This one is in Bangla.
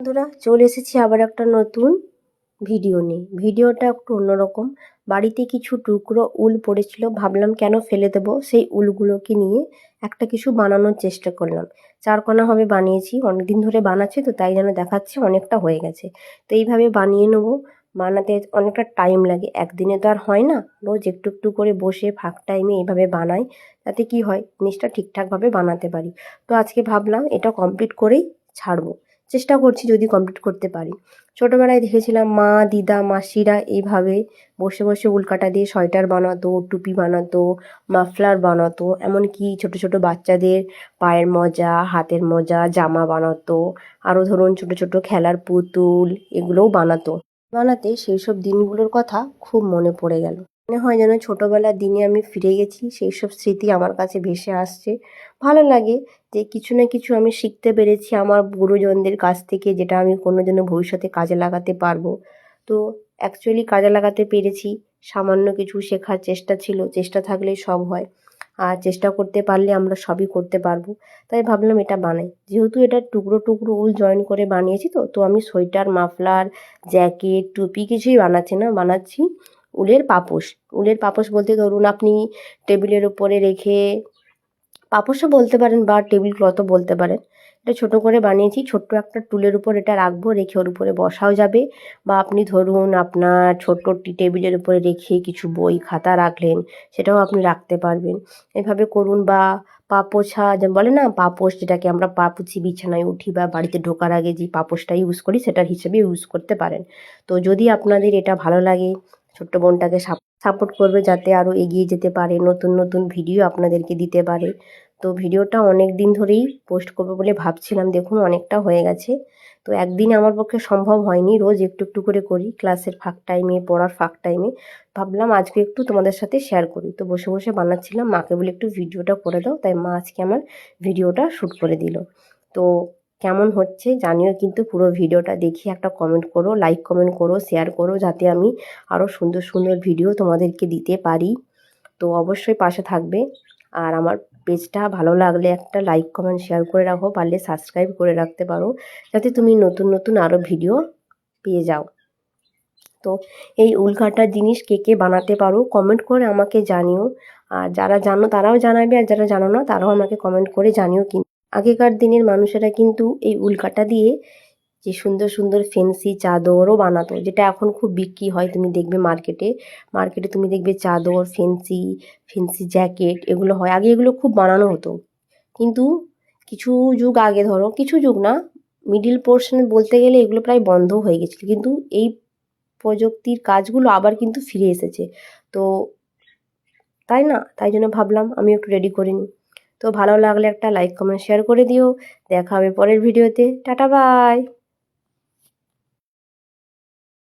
বন্ধুরা, চলে এসেছি আবার একটা নতুন ভিডিও নিয়ে। ভিডিওটা একটু অন্যরকম। বাড়িতে কিছু টুকরো উল পড়েছিল, ভাবলাম কেন ফেলে দেবো, সেই উলগুলোকে নিয়ে একটা কিছু বানানোর চেষ্টা করলাম। চারকোনা হবে বানিয়েছি, অনেকদিন ধরে বানাচ্ছি তো তাই যেন দেখাচ্ছি অনেকটা হয়ে গেছে। তো এইভাবে বানিয়ে নেবো। বানাতে অনেকটা টাইম লাগে, একদিনে তো আর হয় না। রোজ একটু একটু করে বসে ফাঁক টাইমে এইভাবে বানাই, তাতে কি হয় জিনিসটা ঠিকঠাকভাবে বানাতে পারি। তো আজকে ভাবলাম এটা কমপ্লিট করেই ছাড়বো। চেষ্টা করছি যদি কমপ্লিট করতে পারি। ছোটোবেলায় দেখেছিলাম মা, দিদা, মাসিরা এইভাবে বসে বসে উল্কাটা দিয়ে সোয়েটার বানাতো, টুপি বানাতো, মাফলার বানাতো, এমনকি ছোট ছোট বাচ্চাদের পায়ের মোজা, হাতের মোজা, জামা বানাতো। আরও ধরুন ছোট ছোট খেলার পুতুল, এগুলোও বানাতো। বানাতে সেই সব দিনগুলোর কথা খুব মনে পড়ে গেল। মনে হয় যেন ছোটোবেলার দিনে আমি ফিরে গেছি, সেই সব স্মৃতি আমার কাছে ভেসে আসছে। ভালো লাগে যে কিছু না কিছু আমি শিখতে পেরেছি আমার গুরুজনদের কাছ থেকে, যেটা আমি কোনো যেন ভবিষ্যতে কাজে লাগাতে পারবো। তো অ্যাকচুয়ালি কাজে লাগাতে পেরেছি। সামান্য কিছু শেখার চেষ্টা ছিল, চেষ্টা থাকলেই সব হয়। আর চেষ্টা করতে পারলে আমরা সবই করতে পারবো। তাই ভাবলাম এটা বানাই। যেহেতু এটা টুকরো টুকরো উল জয়েন করে বানিয়েছি, তো আমি সোয়েটার, মাফলার, জ্যাকেট, টুপি কিছুই বানাচ্ছি না, বানাচ্ছি উলের পাপোশ। উলের পাপোশ বলতে ধরুন আপনি টেবিলের ওপরে রেখে, পাপোশও বলতে পারেন বা টেবিল ক্লথও বলতে পারেন। এটা ছোট করে বানিয়েছি, ছোট্ট একটা টুলের উপর এটা রাখবো, রেখে ওর উপরে বসাও যাবে। বা আপনি ধরুন আপনার ছোট্ট টেবিলের উপরে রেখে কিছু বই খাতা রাখলেন, সেটাও আপনি রাখতে পারবেন। এভাবে করুন। বা পা পোছা যেমন বলে না, পাপোশ, যেটাকে আমরা পা পুছি বিছানায় উঠি বা বাড়িতে ঢোকার আগে যে পাপোশটা ইউজ করি, সেটার হিসেবে ইউজ করতে পারেন। তো যদি আপনাদের এটা ভালো লাগে, ছোট্ট বোনটাকে সাপোর্ট করবে যাতে আরও এগিয়ে যেতে পারে, নতুন নতুন ভিডিও আপনাদেরকে দিতে পারে। তো ভিডিওটা অনেক দিন ধরেই পোস্ট করবো বলে ভাবছিলাম, দেখুন অনেকটা হয়ে গেছে। তো একদিনে আমার পক্ষে সম্ভব হয়নি, রোজ একটু একটু করে করি ক্লাসের ফাঁক টাইমে, পড়ার ফাঁক টাইমে। ভাবলাম আজকে একটু তোমাদের সাথে শেয়ার করি। তো বসে বসে বানাচ্ছিলাম, মাকে বলে একটু ভিডিওটা করে দাও, তাই মা আজকে আমার ভিডিওটা শ্যুট করে দিল। তো কেমন হচ্ছে জানিও, কিন্তু পুরো ভিডিওটা দেখি একটা কমেন্ট করো, লাইক কমেন্ট করো, শেয়ার করো, যাতে আমি আরও সুন্দর সুন্দর ভিডিও তোমাদেরকে দিতে পারি। তো অবশ্যই পাশে থাকবে। আর আমার পেজটা ভালো লাগলে একটা লাইক কমেন্ট শেয়ার করে রাখো, পারলে সাবস্ক্রাইব করে রাখতে পারো, যাতে তুমি নতুন নতুন আরও ভিডিও পেয়ে যাও। তো এই উল্কাটার জিনিস কে কে বানাতে পারো কমেন্ট করে আমাকে জানিও। আর যারা জানো তারাও জানাবে, আর যারা জানো না তারাও আমাকে কমেন্ট করে জানিও। কিন্তু আগেকার দিনের মানুষেরা কিন্তু এই উল্কাটা দিয়ে যে সুন্দর সুন্দর ফেন্সি চাদরও বানাতো, যেটা এখন খুব বিক্রি হয়। তুমি দেখবে মার্কেটে মার্কেটে তুমি দেখবে চাদর, ফেন্সি ফেন্সি জ্যাকেট, এগুলো হয়। আগে এগুলো খুব বানানো হতো, কিন্তু কিছু যুগ আগে, ধরো কিছু যুগ না, মিডিল পোর্শনে বলতে গেলে এগুলো প্রায় বন্ধ হয়ে গেছিলো। কিন্তু এই প্রযুক্তির কাজগুলো আবার কিন্তু ফিরে এসেছে। তো তাই না, তাই জন্য ভাবলাম আমি একটু রেডি করে নিই। তো ভালো লাগলে একটা লাইক কমেন্ট শেয়ার করে দিও। দেখা হবে পরের ভিডিওতে। Tata, by.